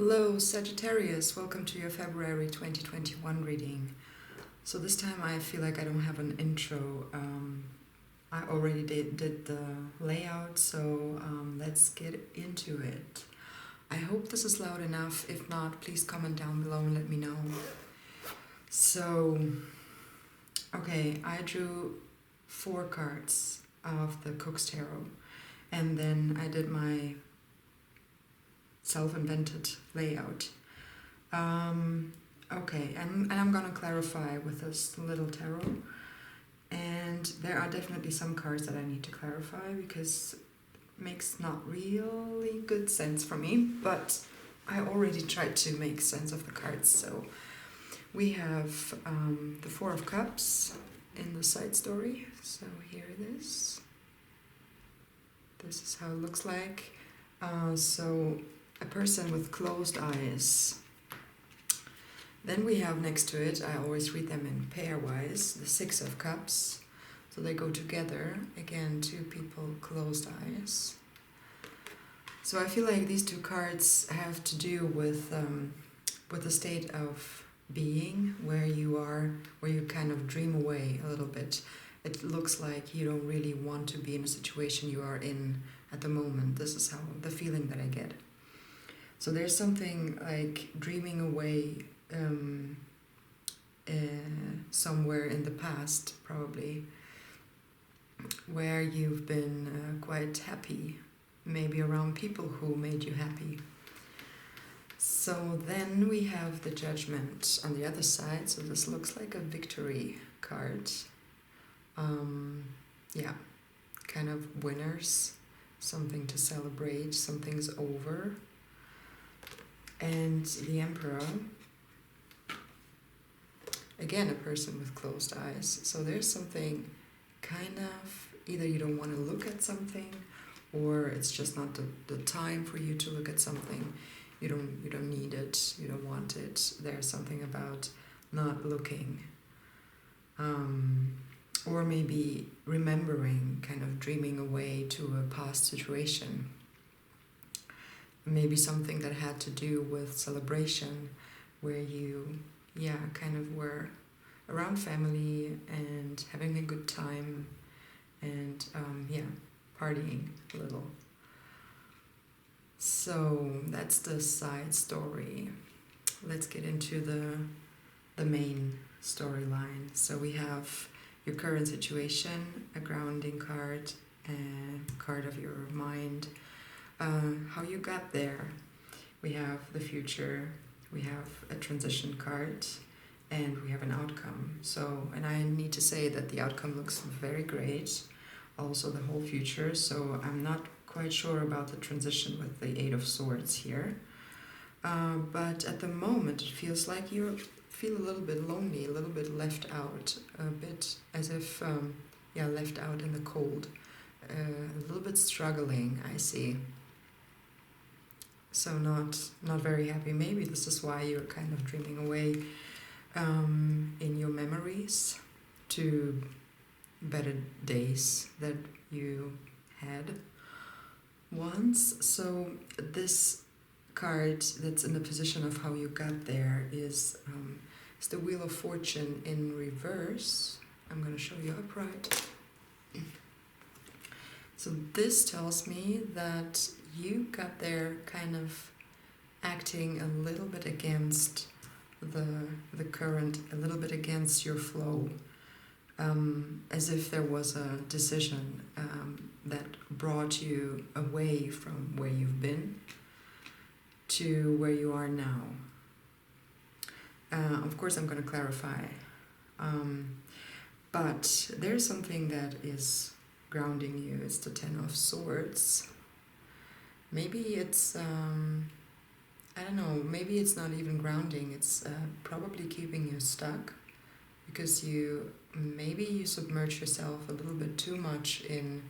Hello Sagittarius, welcome to your February 2021 reading. So this time I feel like I don't have an intro. I already did the layout, so let's get into it. I hope this is loud enough. If not, please comment down below and let me know. So, okay, I drew 4 cards of the Cook's Tarot, and then I did my self-invented layout. Okay, and I'm gonna clarify with this little tarot, and there are definitely some cards that I need to clarify because it makes not really good sense for me, but I already tried to make sense of the cards. So we have the 4 of Cups in the side story, so here it is. This is how it looks like. So a person with closed eyes. Then we have next to it, I always read them in pairwise, the 6 of Cups. So they go together. Again, 2 people, closed eyes. So I feel like these 2 cards have to do with the state of being, where you are, where you kind of dream away a little bit. It looks like you don't really want to be in a situation you are in at the moment. This is how the feeling that I get. So there's something like dreaming away somewhere in the past, probably, where you've been quite happy, maybe around people who made you happy. So then we have the Judgment on the other side, so this looks like a victory card. Yeah, kind of winners, something to celebrate, something's over. And the Emperor, again a person with closed eyes. So there's something kind of, either you don't want to look at something, or it's just not the time for you to look at something. You don't need it, you don't want it. There's something about not looking. Or maybe remembering, kind of dreaming away to a past situation. Maybe something that had to do with celebration, where you, kind of were around family and having a good time and, partying a little. So that's the side story. Let's get into the main storyline. So we have your current situation, a grounding card, and card of your mind. How you got there. We have the future, we have a transition card, and we have an outcome. So, and I need to say that the outcome looks very great, also the whole future, so I'm not quite sure about the transition with the 8 of Swords here. But at the moment it feels like you feel a little bit lonely, a little bit left out, a bit as if, left out in the cold, a little bit struggling, I see. So not very happy. Maybe this is why you're kind of dreaming away in your memories to better days that you had once. So this card that's in the position of how you got there is the Wheel of Fortune in reverse. I'm going to show you upright. So this tells me that you got there kind of acting a little bit against the current, a little bit against your flow, as if there was a decision that brought you away from where you've been to where you are now. Of course, I'm going to clarify, but there's something that is grounding you. It's the 10 of Swords. Maybe it's, I don't know, maybe it's not even grounding, it's probably keeping you stuck, because maybe you submerge yourself a little bit too much in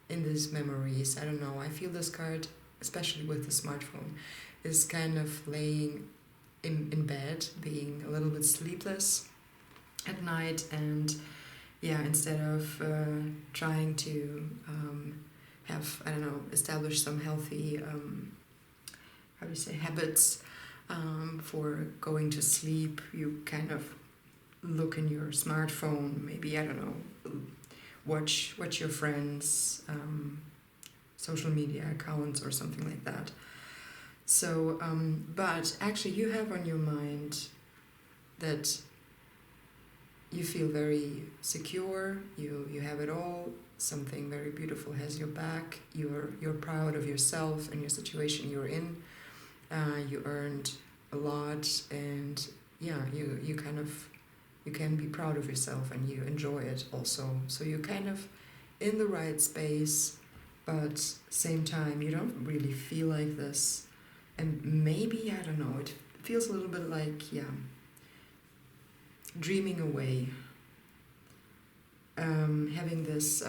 these memories. I don't know, I feel this card, especially with the smartphone, is kind of laying in bed, being a little bit sleepless at night, and instead of trying to establish some healthy how do you say, habits. For going to sleep, you kind of look in your smartphone, maybe, I don't know, watch your friends' social media accounts or something like that. So, but actually you have on your mind that you feel very secure, you have it all, something very beautiful has your back, you're proud of yourself and your situation you're in, you earned a lot, and yeah, you kind of, you can be proud of yourself and you enjoy it also. So you're kind of in the right space, but same time you don't really feel like this, and maybe, I don't know, it feels a little bit like, yeah, dreaming away, having this,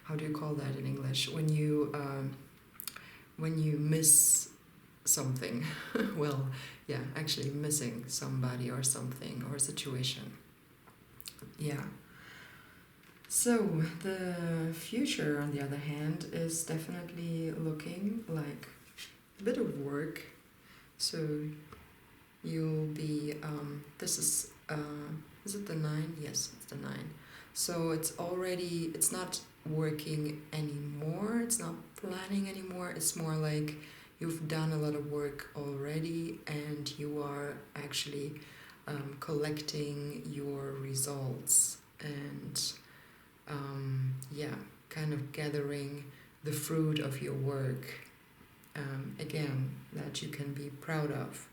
how do you call that in English, when you miss something. Well, yeah, actually missing somebody or something or a situation. Yeah. So the future, on the other hand, is definitely looking like a bit of work. So you'll be, this is it the 9? Yes, it's the 9. So it's not working anymore, it's not planning anymore, it's more like you've done a lot of work already and you are actually collecting your results and yeah, kind of gathering the fruit of your work, again, that you can be proud of.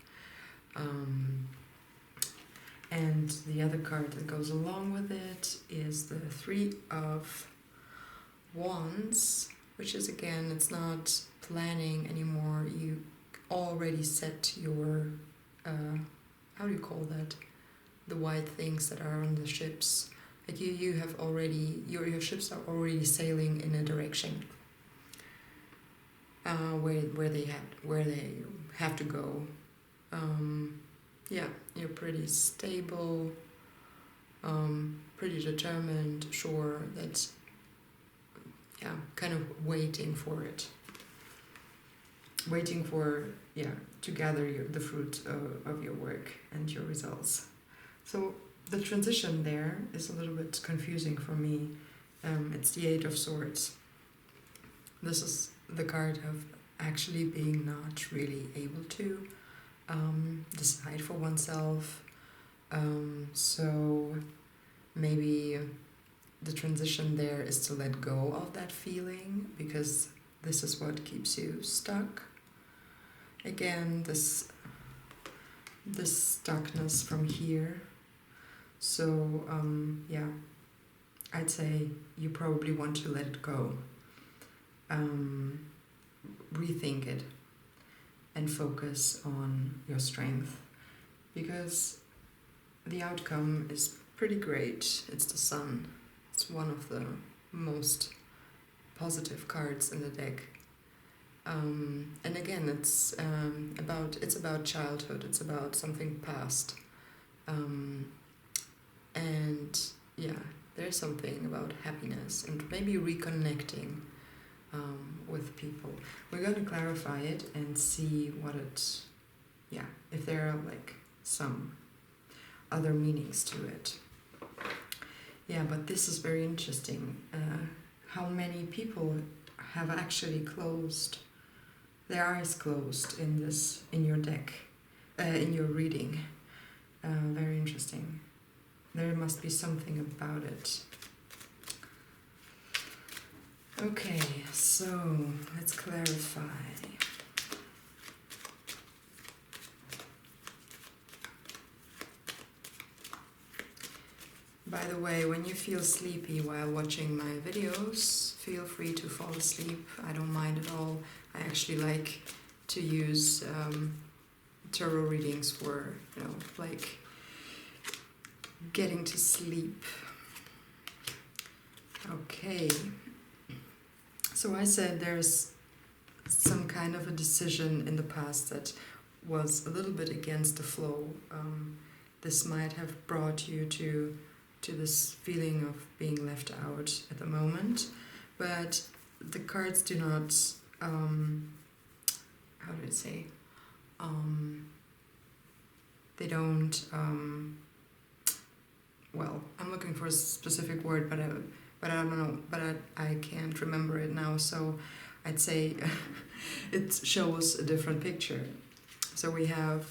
And the other card that goes along with it is the 3 of Wands, which is, again, it's not planning anymore. You already set your, how do you call that? The white things that are on the ships. Like you have already, your ships are already sailing in a direction where they have to go. Yeah, you're pretty stable, pretty determined, sure, that, yeah, kind of waiting for it. Waiting for, yeah, to gather the fruit of your work and your results. So the transition there is a little bit confusing for me. It's the 8 of Swords. This is the card of actually being not really able to decide for oneself. So maybe the transition there is to let go of that feeling, because this is what keeps you stuck. Again, this stuckness from here. So yeah, I'd say you probably want to let it go, rethink it, and focus on your strength, because the outcome is pretty great. It's the Sun. It's one of the most positive cards in the deck. And again, it's about childhood. It's about something past. And yeah, there's something about happiness and maybe reconnecting with people. We're going to clarify it and see what it, yeah, if there are like some other meanings to it. Yeah, but this is very interesting. How many people have actually closed their eyes closed in your deck, in your reading. Very interesting. There must be something about it. Okay, so let's clarify. By the way, when you feel sleepy while watching my videos, feel free to fall asleep. I don't mind at all. I actually like to use tarot readings for, like getting to sleep. Okay. So I said there's some kind of a decision in the past that was a little bit against the flow. This might have brought you to this feeling of being left out at the moment, but the cards do not, how how do I say, they don't, well, I'm looking for a specific word, but I don't know, but I can't remember it now, so I'd say it shows a different picture. So we have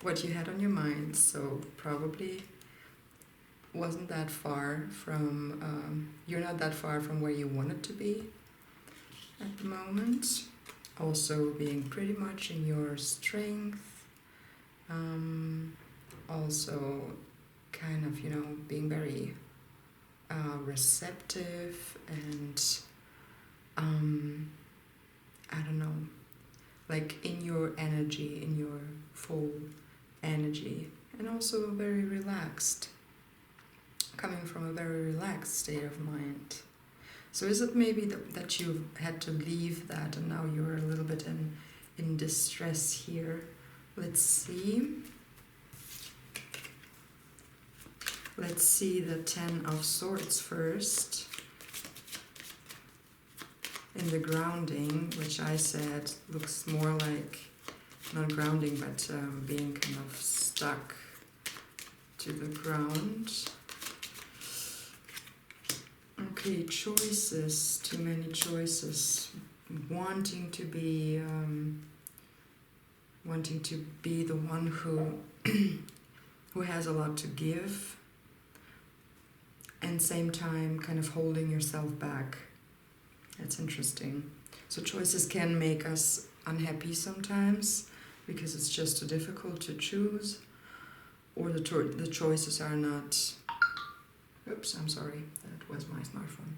what you had on your mind, so probably wasn't that far from, you're not that far from where you wanted to be at the moment. Also being pretty much in your strength. Also kind of, you know, being very receptive and I don't know, like in your energy, in your full energy, and also very relaxed, coming from a very relaxed state of mind. So is it maybe that you had to leave that and now you're a little bit in distress here? Let's see. Let's see the 10 of Swords first. In the grounding, which I said looks more like, not grounding, but being kind of stuck to the ground. Okay, choices, too many choices. Wanting to be the one who has a lot to give, and same time kind of holding yourself back. That's interesting. So choices can make us unhappy sometimes because it's just too difficult to choose, or the choices are not. Oops, I'm sorry, that was my smartphone.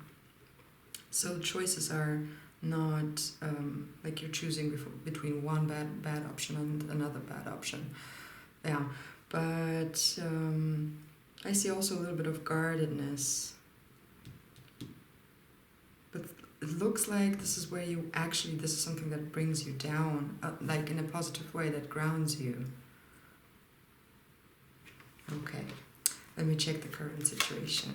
So choices are not like you're choosing between one bad option and another bad option. Yeah, but I see also a little bit of guardedness. But it looks like this is where you actually, this is something that brings you down, like in a positive way that grounds you. Okay, let me check the current situation.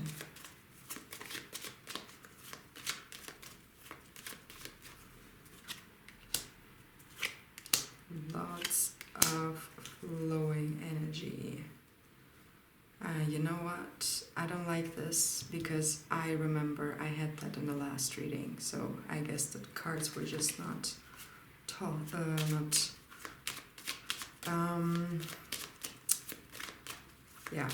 Lots of flowing energy. You know what? I don't like this because I remember I had that in the last reading. So I guess the cards were just not yeah.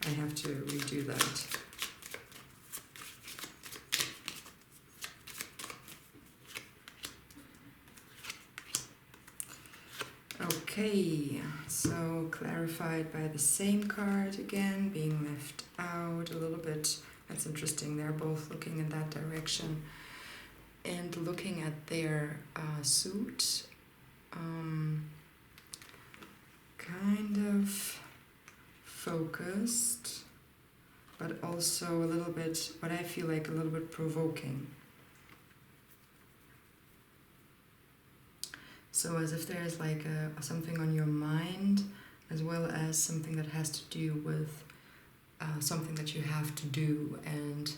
I have to redo that. Okay, so clarified by the same card again, being left out a little bit. That's interesting. They're both looking in that direction and looking at their suit. Kind of focused, but also a little bit, what I feel like a little bit provoking. So as if there's like something on your mind, as well as something that has to do with something that you have to do, and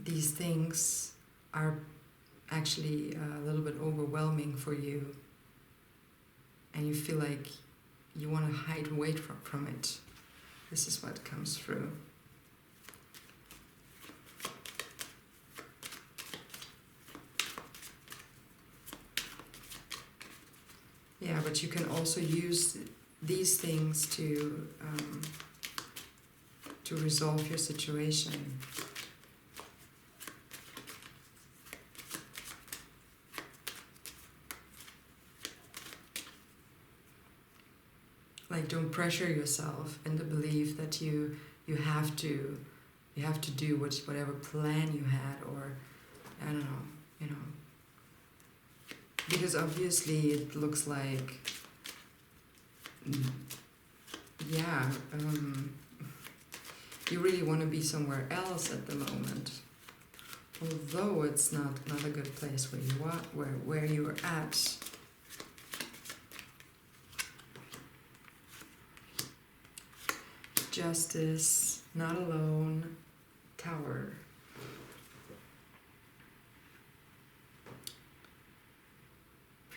these things are actually a little bit overwhelming for you, and you feel like you want to hide away from it. This is what comes through. Yeah, but you can also use these things to resolve your situation. Like, don't pressure yourself in the belief that you have to do whatever plan you had, or I don't know, you know. Because obviously it looks like, yeah, you really want to be somewhere else at the moment. Although it's not a good place where you are, where you are at. Justice, not alone, Tower.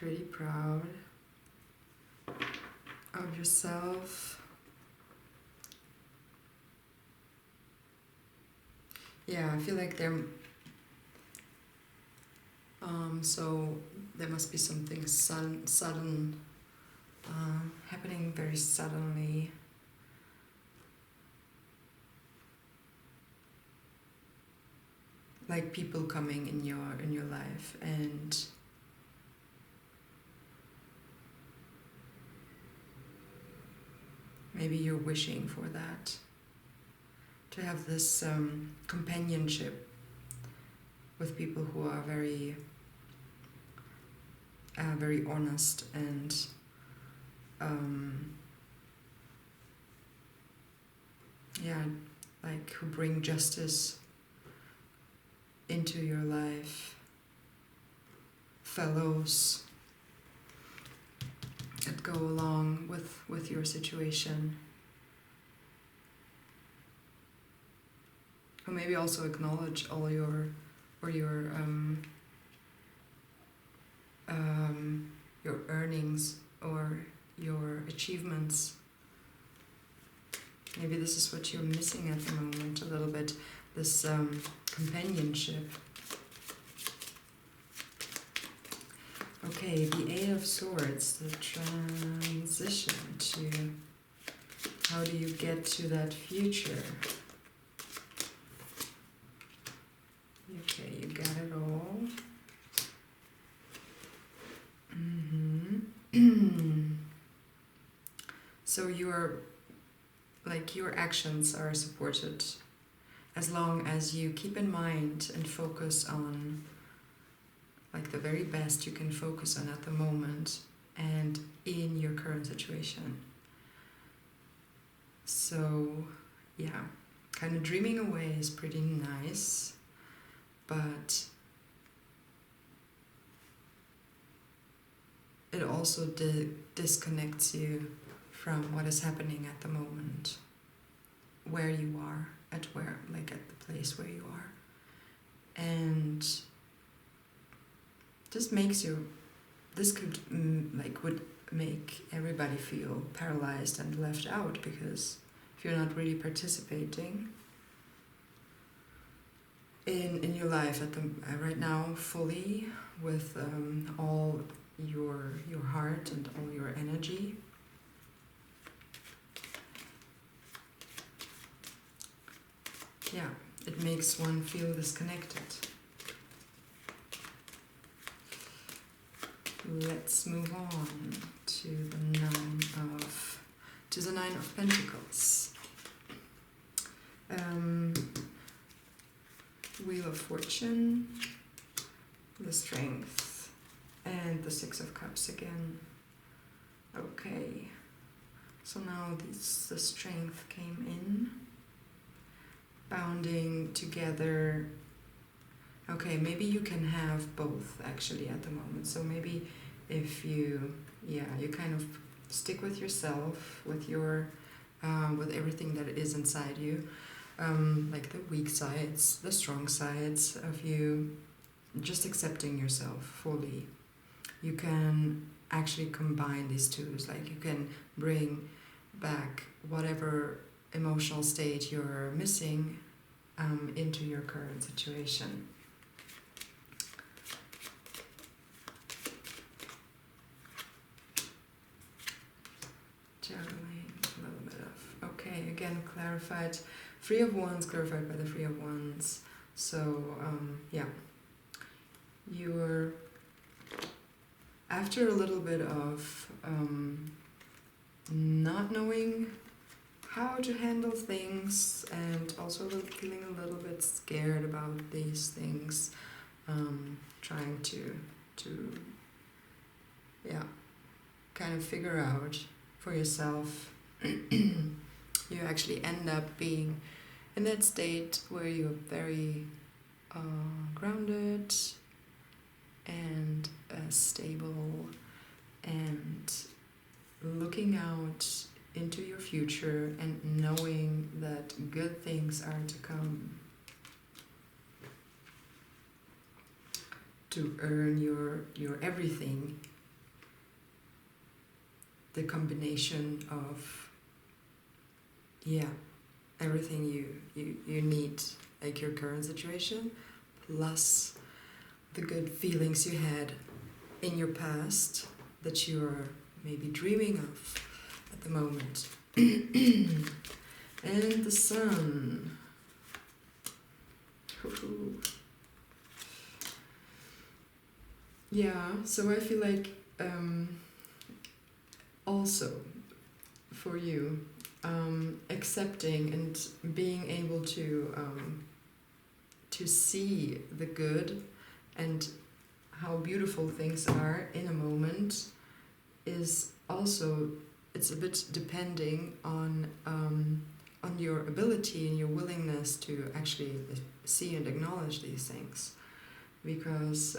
pretty proud of yourself. Yeah, I feel like so there must be something sudden happening very suddenly. Like people coming in your life, and maybe you're wishing for that, to have this companionship with people who are very very honest and yeah, like who bring justice into your life, fellows that go along with your situation, or maybe also acknowledge all your earnings or your achievements. Maybe this is what you're missing at the moment a little bit, this companionship. Okay, the Eight of Swords, the transition to how do you get to that future. Okay, you got it all. So your actions are supported as long as you keep in mind and focus on like the very best you can focus on at the moment and in your current situation. So yeah, kind of dreaming away is pretty nice, but it also disconnects you from what is happening at the moment, where you are, at the place where you are. And this would make everybody feel paralyzed and left out, because if you're not really participating in your life right now fully with all your heart and all your energy, yeah, it makes one feel disconnected. Let's move on to the Nine of Pentacles. Wheel of Fortune, the Strength, and the Six of Cups again. Okay, so now the Strength came in, bounding together. Okay, maybe you can have both actually at the moment. So maybe if you kind of stick with yourself, with your with everything that is inside you, like the weak sides, the strong sides of you, just accepting yourself fully. You can actually combine these two. Like you can bring back whatever emotional state you're missing into your current situation. Juggling a little bit of, okay, again clarified, Three of Wands clarified by the Three of Wands. So yeah, you're after a little bit of not knowing how to handle things, and also feeling a little bit scared about these things, trying to yeah, kind of figure out for yourself. You actually end up being in that state where you're very grounded and stable, and looking out into your future and knowing that good things are to come, to earn your everything the combination of, yeah, everything you need, like your current situation, plus the good feelings you had in your past that you're maybe dreaming of at the moment. And the sun. Ooh. Yeah, so I feel like also for you, accepting and being able to see the good and how beautiful things are in a moment is also, it's a bit depending on your ability and your willingness to actually see and acknowledge these things, because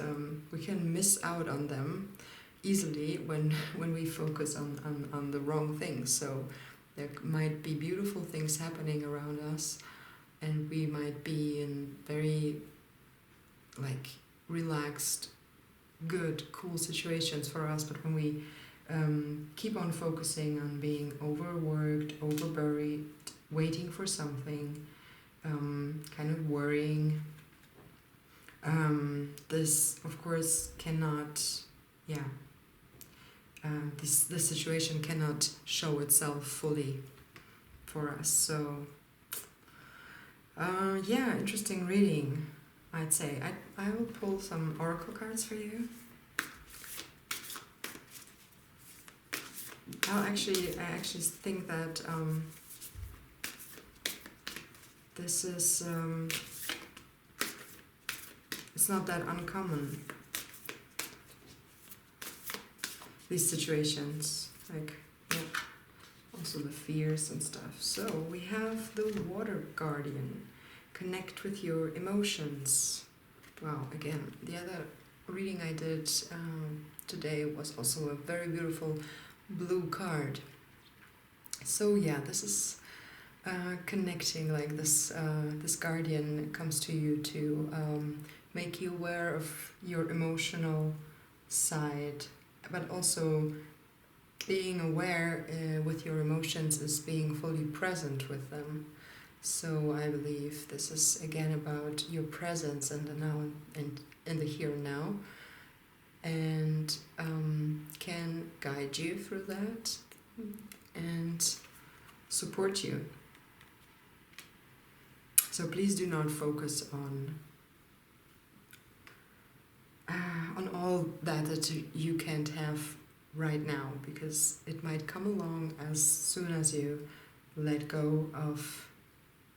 we can miss out on them easily when we focus on the wrong things. So there might be beautiful things happening around us, and we might be in very like relaxed, good, cool situations for us, but when we keep on focusing on being overworked, overburied, waiting for something, kind of worrying, this of course cannot, this situation cannot show itself fully for us. So interesting reading, I'd say. I will pull some oracle cards for you. I actually think that this is it's not that uncommon, these situations, like also the fears and stuff. So we have the Water Guardian. Connect with your emotions. Wow, again, the other reading I did today was also a very beautiful blue card. So yeah, this is connecting, like this this guardian comes to you to make you aware of your emotional side, but also being aware with your emotions is being fully present with them. So I believe this is again about your presence in the now and in the here and now, and can guide you through that and support you. So please do not focus on all that you can't have right now, because it might come along as soon as you let go of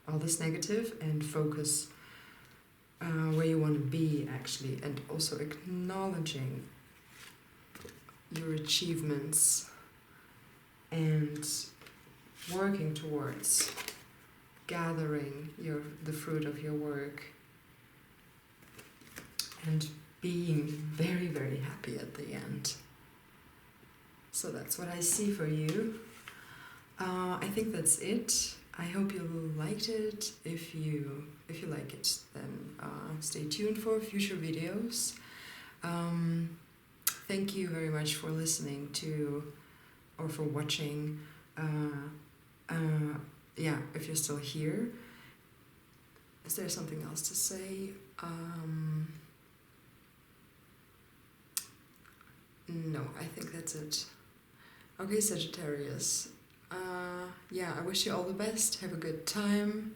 all this negative and focus where you want to be actually, and also acknowledging your achievements and working towards gathering the fruit of your work and being very, very happy at the end. So that's what I see for you. I think that's it. I hope you liked it. If you like it, then stay tuned for future videos. Thank you very much for listening to, or for watching. If you're still here. Is there something else to say? No, I think that's it. Okay, Sagittarius. I wish you all the best. Have a good time.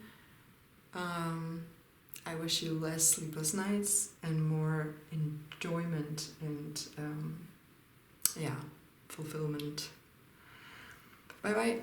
I wish you less sleepless nights and more enjoyment and fulfillment. Bye bye.